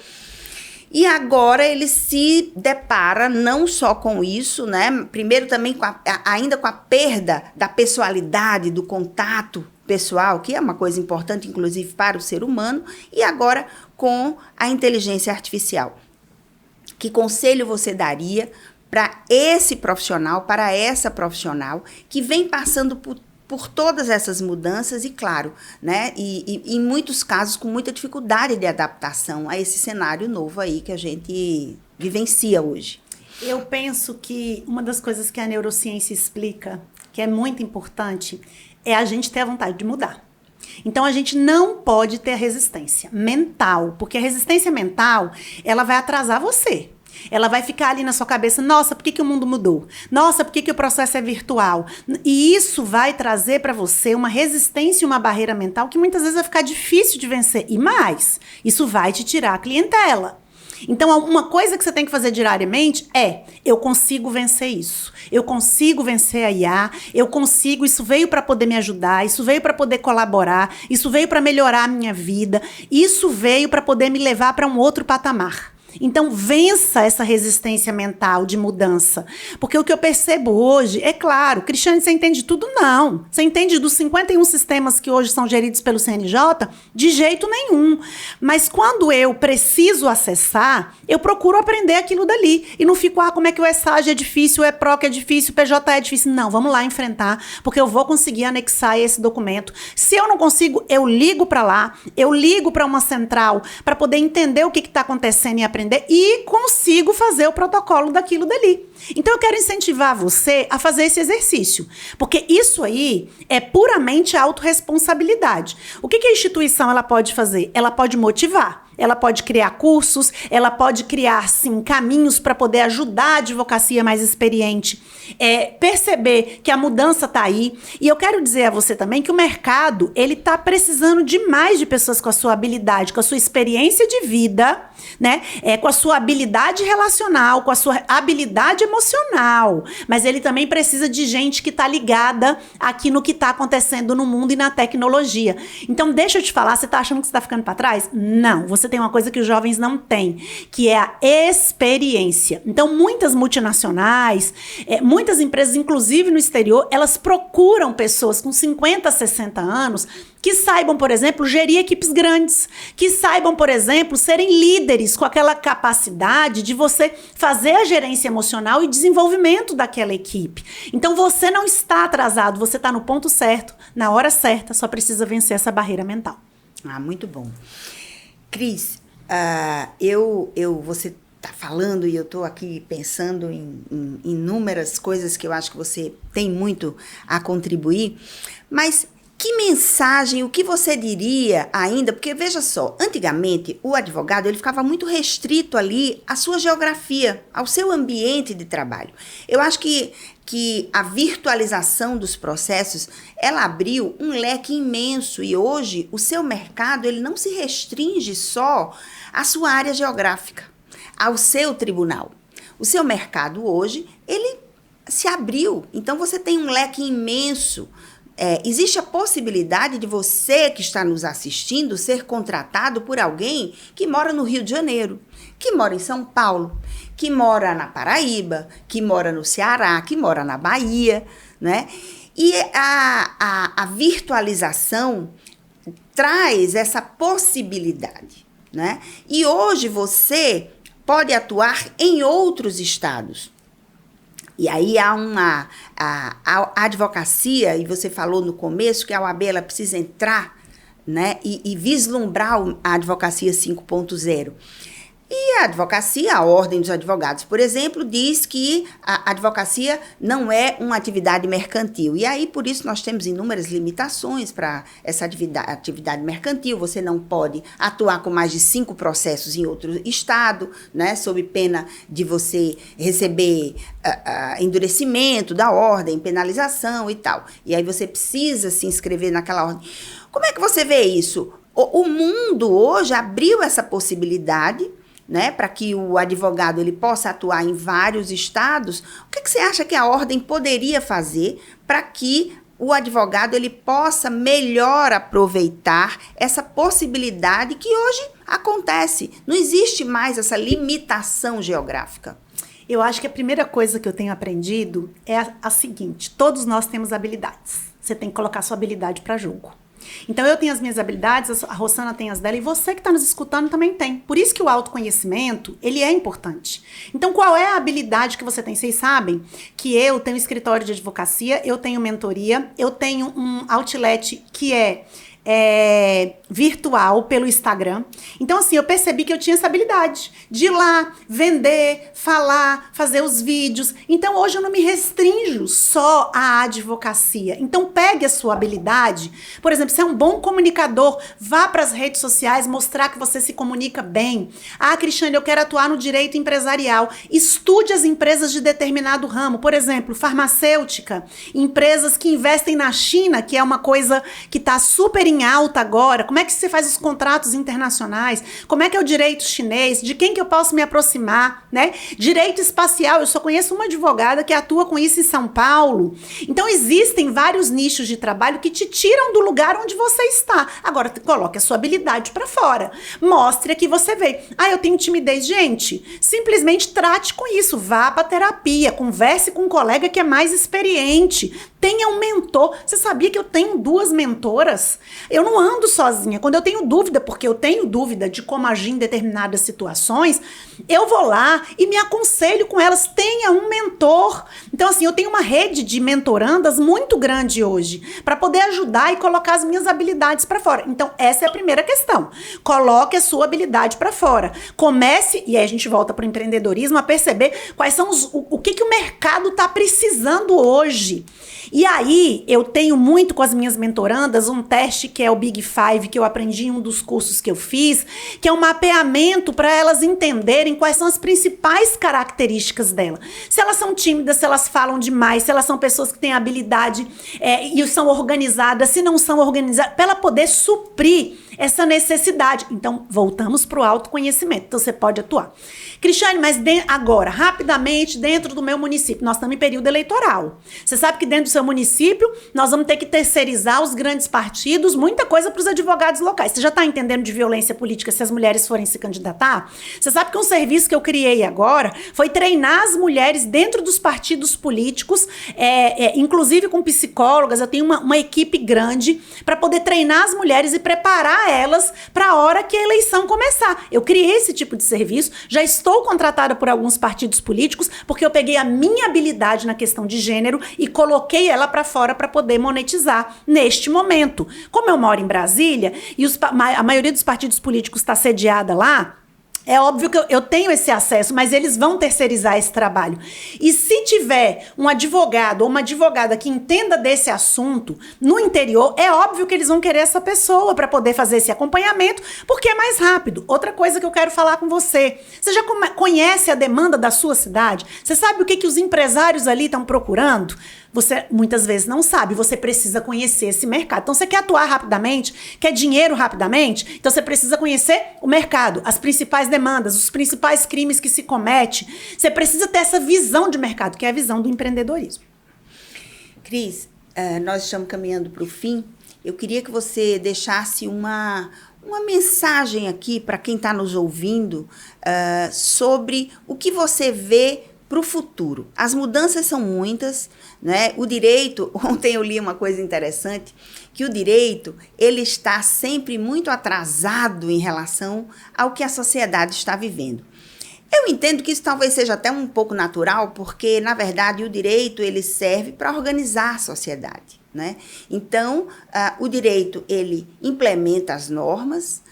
E agora ele se depara não só com isso, né? Primeiro também ainda com a perda da pessoalidade, do contato pessoal, que é uma coisa importante, inclusive, para o ser humano, e agora com a inteligência artificial. Que conselho você daria para esse profissional, para essa profissional, que vem passando por todas essas mudanças e, claro, né, e em muitos casos com muita dificuldade de adaptação a esse cenário novo aí que a gente vivencia hoje? Eu penso que uma das coisas que a neurociência explica, que é muito importante, é a gente ter a vontade de mudar. Então, a gente não pode ter resistência mental, porque a resistência mental, ela vai atrasar você. Ela vai ficar ali na sua cabeça, nossa, por que o mundo mudou? Nossa, por que o processo é virtual? E isso vai trazer para você uma resistência e uma barreira mental que muitas vezes vai ficar difícil de vencer. E mais, isso vai te tirar a clientela. Então, uma coisa que você tem que fazer diariamente é, eu consigo vencer isso. Eu consigo vencer a IA, eu consigo, isso veio para poder me ajudar, isso veio para poder colaborar, isso veio para melhorar a minha vida, isso veio para poder me levar para um outro patamar. Então, vença essa resistência mental de mudança. Porque o que eu percebo hoje, é claro, Cristiane, você entende tudo? Não. Você entende dos 51 sistemas que hoje são geridos pelo CNJ? De jeito nenhum. Mas quando eu preciso acessar, eu procuro aprender aquilo dali. E não fico, como é que o ESAG é difícil, o EPROC é difícil, o PJ é difícil. Não, vamos lá enfrentar, porque eu vou conseguir anexar esse documento. Se eu não consigo, eu ligo para lá, eu ligo para uma central para poder entender o que está acontecendo e aprender. E consigo fazer o protocolo daquilo dali. Então, eu quero incentivar você a fazer esse exercício, porque isso aí é puramente autorresponsabilidade. O que a instituição ela pode fazer? Ela pode motivar. Ela pode criar cursos, ela pode criar, sim, caminhos para poder ajudar a advocacia mais experiente, perceber que a mudança está aí. E eu quero dizer a você também que o mercado, ele está precisando demais de pessoas com a sua habilidade, com a sua experiência de vida, né? Com a sua habilidade relacional, com a sua habilidade emocional. Mas ele também precisa de gente que está ligada aqui no que está acontecendo no mundo e na tecnologia. Então, deixa eu te falar, você está achando que você está ficando para trás? Não, você tem uma coisa que os jovens não têm, que é a experiência. Então, muitas multinacionais, muitas empresas, inclusive no exterior, elas procuram pessoas com 50, 60 anos que saibam, por exemplo, gerir equipes grandes, que saibam, por exemplo, serem líderes com aquela capacidade de você fazer a gerência emocional e desenvolvimento daquela equipe. Então, você não está atrasado, você está no ponto certo, na hora certa, só precisa vencer essa barreira mental. Muito bom. Cris, você está falando e eu estou aqui pensando em inúmeras coisas que eu acho que você tem muito a contribuir, mas que mensagem, o que você diria ainda? Porque veja só, antigamente o advogado ele ficava muito restrito ali à sua geografia, ao seu ambiente de trabalho. Eu acho que a virtualização dos processos, ela abriu um leque imenso e hoje o seu mercado ele não se restringe só à sua área geográfica, ao seu tribunal. O seu mercado hoje, ele se abriu, então você tem um leque imenso. Existe a possibilidade de você que está nos assistindo ser contratado por alguém que mora no Rio de Janeiro, que mora em São Paulo, que mora na Paraíba, que mora no Ceará, que mora na Bahia, né? E a virtualização traz essa possibilidade, né? E hoje você pode atuar em outros estados. E aí há a advocacia, e você falou no começo que a OAB ela precisa entrar, né, e vislumbrar a advocacia 5.0. E a advocacia, a Ordem dos Advogados, por exemplo, diz que a advocacia não é uma atividade mercantil. E aí, por isso, nós temos inúmeras limitações para essa atividade mercantil. Você não pode atuar com mais de 5 processos em outro estado, né, sob pena de você receber endurecimento da ordem, penalização e tal. E aí você precisa se inscrever naquela ordem. Como é que você vê isso? O mundo hoje abriu essa possibilidade, né, para que o advogado ele possa atuar em vários estados. O que você acha que a ordem poderia fazer para que o advogado ele possa melhor aproveitar essa possibilidade que hoje acontece? Não existe mais essa limitação geográfica. Eu acho que a primeira coisa que eu tenho aprendido é a seguinte: todos nós temos habilidades. Você tem que colocar sua habilidade para jogo. Então, eu tenho as minhas habilidades, a Rossana tem as dela, e você que está nos escutando também tem. Por isso que o autoconhecimento, ele é importante. Então, qual é a habilidade que você tem? Vocês sabem que eu tenho escritório de advocacia, eu tenho mentoria, eu tenho um outlet que é virtual pelo Instagram. Então, assim, eu percebi que eu tinha essa habilidade de ir lá, vender, falar, fazer os vídeos. Então, hoje eu não me restringo só à advocacia. Então, pegue a sua habilidade. Por exemplo, se é um bom comunicador, vá para as redes sociais mostrar que você se comunica bem. Ah, Cristiane, eu quero atuar no direito empresarial. Estude as empresas de determinado ramo. Por exemplo, farmacêutica, empresas que investem na China, que é uma coisa que está super em alta agora. Como é que você faz os contratos internacionais? Como é que é o direito chinês? De quem que eu posso me aproximar, né? Direito espacial, eu só conheço uma advogada que atua com isso em São Paulo. Então, existem vários nichos de trabalho que te tiram do lugar onde você está. Agora, coloque a sua habilidade para fora. Mostre que você veio. Ah, eu tenho timidez. Gente, simplesmente trate com isso. Vá para terapia, converse com um colega que é mais experiente. Tenha um mentor. Você sabia que eu tenho 2 mentoras? Eu não ando sozinha. Quando eu tenho dúvida, porque eu tenho dúvida de como agir em determinadas situações, eu vou lá e me aconselho com elas. Tenha um mentor. Então, assim, eu tenho uma rede de mentorandas muito grande hoje para poder ajudar e colocar as minhas habilidades para fora. Então, essa é a primeira questão. Coloque a sua habilidade para fora. Comece, e aí a gente volta para o empreendedorismo, a perceber quais são o que o mercado está precisando hoje. E aí, eu tenho muito com as minhas mentorandas um teste que é o Big Five, que eu aprendi em um dos cursos que eu fiz, que é um mapeamento para elas entenderem quais são as principais características dela. Se elas são tímidas, se elas falam demais, se elas são pessoas que têm habilidade e são organizadas, se não são organizadas, para ela poder suprir essa necessidade. Então, voltamos para o autoconhecimento. Então, você pode atuar. Cristiane, mas agora, rapidamente, dentro do meu município, nós estamos em período eleitoral. Você sabe que dentro do seu município, nós vamos ter que terceirizar os grandes partidos, muita coisa para os advogados locais. Você já está entendendo de violência política se as mulheres forem se candidatar? Você sabe que um serviço que eu criei agora foi treinar as mulheres dentro dos partidos políticos, inclusive com psicólogas. Eu tenho uma equipe grande para poder treinar as mulheres e preparar elas para a hora que a eleição começar. Eu criei esse tipo de serviço, já estou contratada por alguns partidos políticos, porque eu peguei a minha habilidade na questão de gênero e coloquei ela para fora para poder monetizar neste momento. Como eu moro em Brasília e a maioria dos partidos políticos está sediada lá, é óbvio que eu tenho esse acesso, mas eles vão terceirizar esse trabalho. E se tiver um advogado ou uma advogada que entenda desse assunto no interior, é óbvio que eles vão querer essa pessoa para poder fazer esse acompanhamento, porque é mais rápido. Outra coisa que eu quero falar com você. Você já conhece a demanda da sua cidade? Você sabe o que os empresários ali estão procurando? Você muitas vezes não sabe, você precisa conhecer esse mercado. Então, você quer atuar rapidamente, quer dinheiro rapidamente, então você precisa conhecer o mercado, as principais demandas, os principais crimes que se comete. Você precisa ter essa visão de mercado, que é a visão do empreendedorismo. Cris, nós estamos caminhando para o fim. Eu queria que você deixasse uma mensagem aqui para quem está nos ouvindo sobre o que você vê para o futuro. As mudanças são muitas, né? O direito, ontem eu li uma coisa interessante, que o direito, ele está sempre muito atrasado em relação ao que a sociedade está vivendo. Eu entendo que isso talvez seja até um pouco natural, porque, na verdade, o direito, ele serve para organizar a sociedade, né? Então, o direito, ele implementa as normas,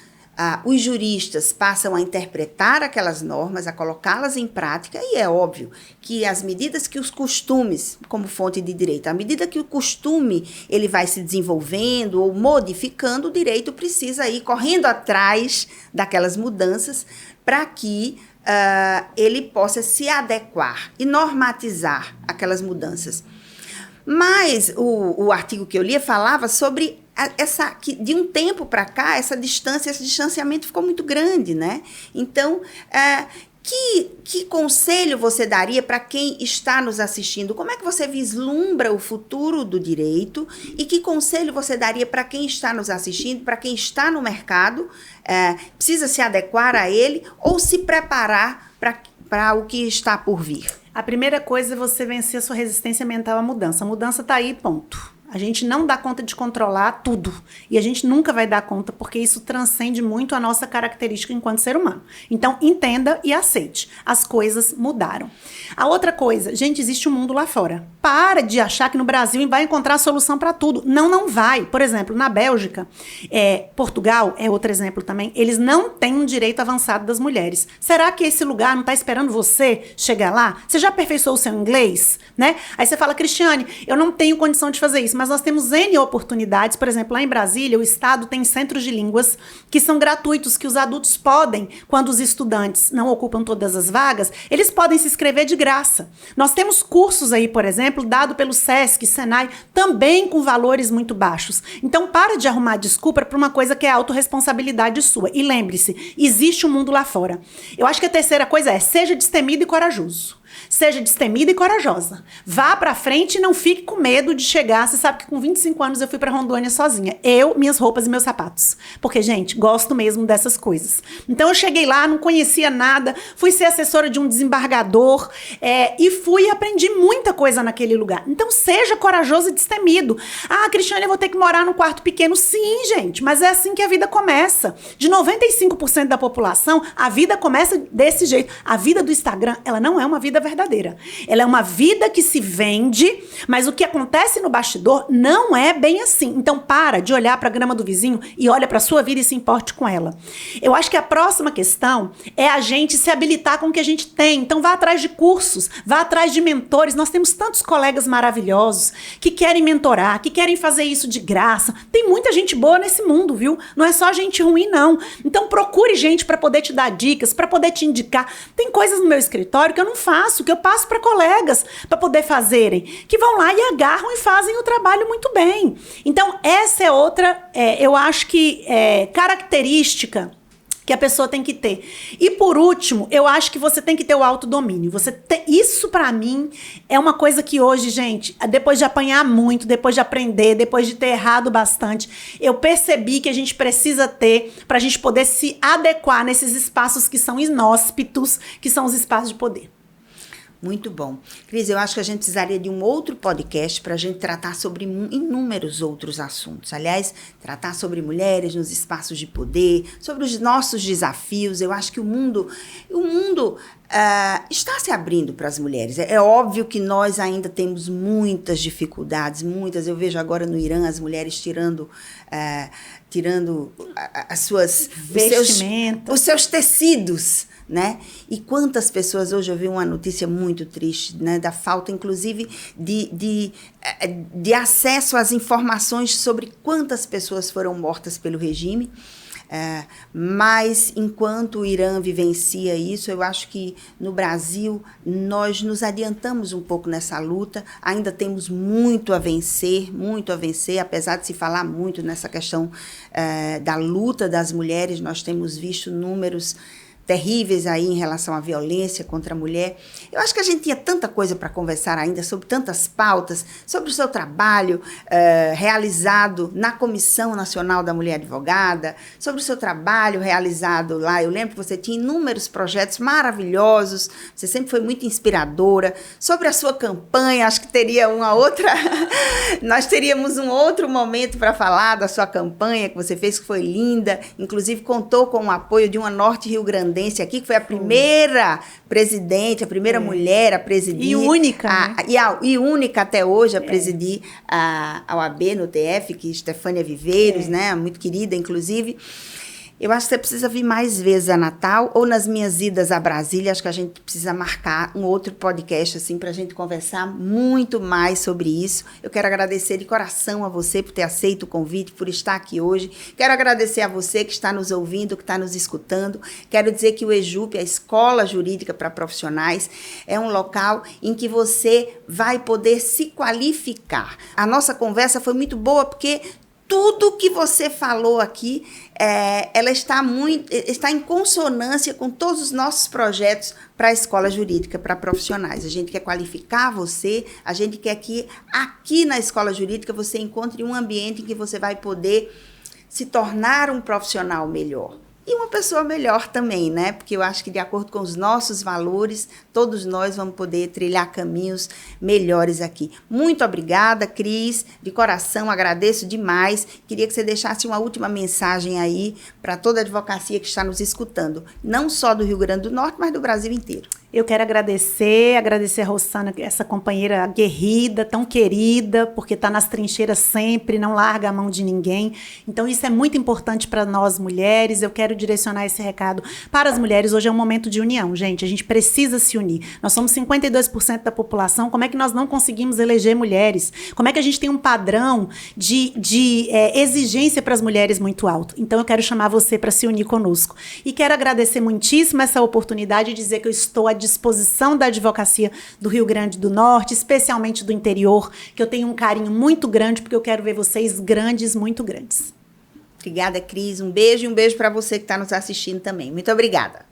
os juristas passam a interpretar aquelas normas, a colocá-las em prática, e é óbvio que as medidas que os costumes, como fonte de direito, à medida que o costume ele vai se desenvolvendo ou modificando, o direito precisa ir correndo atrás daquelas mudanças para que ele possa se adequar e normatizar aquelas mudanças. Mas o artigo que eu li falava sobre que de um tempo para cá, esse distanciamento ficou muito grande, né? Então, que conselho você daria para quem está nos assistindo? Como é que você vislumbra o futuro do direito? E que conselho você daria para quem está nos assistindo, para quem está no mercado, precisa se adequar a ele ou se preparar para o que está por vir? A primeira coisa é você vencer a sua resistência mental à mudança. A mudança está aí, ponto. A gente não dá conta de controlar tudo. E a gente nunca vai dar conta, porque isso transcende muito a nossa característica enquanto ser humano. Então, entenda e aceite. As coisas mudaram. A outra coisa, gente, existe um mundo lá fora. Para de achar que no Brasil vai encontrar a solução para tudo. Não, não vai. Por exemplo, na Bélgica, Portugal é outro exemplo também, eles não têm um direito avançado das mulheres. Será que esse lugar não está esperando você chegar lá? Você já aperfeiçoou o seu inglês? Né? Aí você fala, Cristiane, eu não tenho condição de fazer isso, mas nós temos N oportunidades. Por exemplo, lá em Brasília, o Estado tem centros de línguas que são gratuitos, que os adultos podem, quando os estudantes não ocupam todas as vagas, eles podem se inscrever de graça. Nós temos cursos aí, por exemplo, dado pelo SESC, Senai, também com valores muito baixos. Então, para de arrumar desculpa para uma coisa que é autorresponsabilidade sua. E lembre-se, existe um mundo lá fora. Eu acho que a terceira coisa é, seja destemido e corajoso. Seja destemida e corajosa. Vá pra frente e não fique com medo de chegar. Você sabe que com 25 anos eu fui pra Rondônia sozinha. Eu, minhas roupas e meus sapatos. Porque, gente, gosto mesmo dessas coisas. Então eu cheguei lá, não conhecia nada, fui ser assessora de um desembargador e fui e aprendi muita coisa naquele lugar. Então seja corajoso e destemido. Ah, Cristiane, eu vou ter que morar num quarto pequeno. Sim, gente, mas é assim que a vida começa. De 95% da população, a vida começa desse jeito. A vida do Instagram, ela não é uma vida verdadeira. Ela é uma vida que se vende, mas o que acontece no bastidor não é bem assim. Então para de olhar para a grama do vizinho e olha para a sua vida e se importe com ela. Eu acho que a próxima questão é a gente se habilitar com o que a gente tem. Então vá atrás de cursos, vá atrás de mentores. Nós temos tantos colegas maravilhosos que querem mentorar, que querem fazer isso de graça. Tem muita gente boa nesse mundo, viu? Não é só gente ruim, não. Então procure gente para poder te dar dicas, para poder te indicar. Tem coisas no meu escritório que eu não faço, que eu passo para colegas para poder fazerem, que vão lá e agarram e fazem o trabalho muito bem. Então, essa é outra, eu acho que característica que a pessoa tem que ter. E por último, eu acho que você tem que ter o autodomínio. Isso para mim é uma coisa que hoje, gente, depois de apanhar muito, depois de aprender, depois de ter errado bastante, eu percebi que a gente precisa ter para a gente poder se adequar nesses espaços que são inóspitos, que são os espaços de poder. Muito bom. Cris, eu acho que a gente precisaria de um outro podcast para a gente tratar sobre inúmeros outros assuntos. Aliás, tratar sobre mulheres nos espaços de poder, sobre os nossos desafios. Eu acho que o mundo está se abrindo para as mulheres. É óbvio que nós ainda temos muitas dificuldades, muitas. Eu vejo agora no Irã as mulheres tirando as suas vestimentas, os seus tecidos, né? E quantas pessoas, hoje eu vi uma notícia muito triste, né, da falta, inclusive, de acesso às informações sobre quantas pessoas foram mortas pelo regime. Mas enquanto o Irã vivencia isso, eu acho que no Brasil nós nos adiantamos um pouco nessa luta, ainda temos muito a vencer, apesar de se falar muito nessa questão da luta das mulheres. Nós temos visto números terríveis aí em relação à violência contra a mulher. Eu acho que a gente tinha tanta coisa para conversar ainda, sobre tantas pautas, sobre o seu trabalho realizado na Comissão Nacional da Mulher Advogada, sobre o seu trabalho realizado lá. Eu lembro que você tinha inúmeros projetos maravilhosos, você sempre foi muito inspiradora. Sobre a sua campanha, acho que teria nós teríamos um outro momento para falar da sua campanha que você fez, que foi linda, inclusive contou com o apoio de uma Norte Rio Grande aqui, que foi a primeira presidente, a primeira mulher a presidir. E única. E única até hoje a presidir a OAB no TF, que Estefânia Viveiros, né, muito querida, inclusive. Eu acho que você precisa vir mais vezes a Natal ou nas minhas idas a Brasília. Acho que a gente precisa marcar um outro podcast assim para a gente conversar muito mais sobre isso. Eu quero agradecer de coração a você por ter aceito o convite, por estar aqui hoje. Quero agradecer a você que está nos ouvindo, que está nos escutando. Quero dizer que o EJUP, a Escola Jurídica para Profissionais, é um local em que você vai poder se qualificar. A nossa conversa foi muito boa porque tudo que você falou aqui, ela está em consonância com todos os nossos projetos para a Escola Jurídica, para profissionais. A gente quer qualificar você, a gente quer que aqui na Escola Jurídica você encontre um ambiente em que você vai poder se tornar um profissional melhor. E uma pessoa melhor também, né? Porque eu acho que de acordo com os nossos valores, todos nós vamos poder trilhar caminhos melhores aqui. Muito obrigada, Cris. De coração, agradeço demais. Queria que você deixasse uma última mensagem aí para toda a advocacia que está nos escutando. Não só do Rio Grande do Norte, mas do Brasil inteiro. Eu quero agradecer a Rossana, essa companheira aguerrida, tão querida, porque está nas trincheiras sempre, não larga a mão de ninguém. Então, isso é muito importante para nós mulheres. Eu quero direcionar esse recado para as mulheres. Hoje é um momento de união, gente. A gente precisa se unir. Nós somos 52% da população. Como é que nós não conseguimos eleger mulheres? Como é que a gente tem um padrão de exigência para as mulheres muito alto? Então, eu quero chamar você para se unir conosco. E quero agradecer muitíssimo essa oportunidade de dizer que eu estou à disposição da advocacia do Rio Grande do Norte, especialmente do interior, que eu tenho um carinho muito grande, porque eu quero ver vocês grandes, muito grandes. Obrigada, Cris. Um beijo e um beijo para você que está nos assistindo também. Muito obrigada.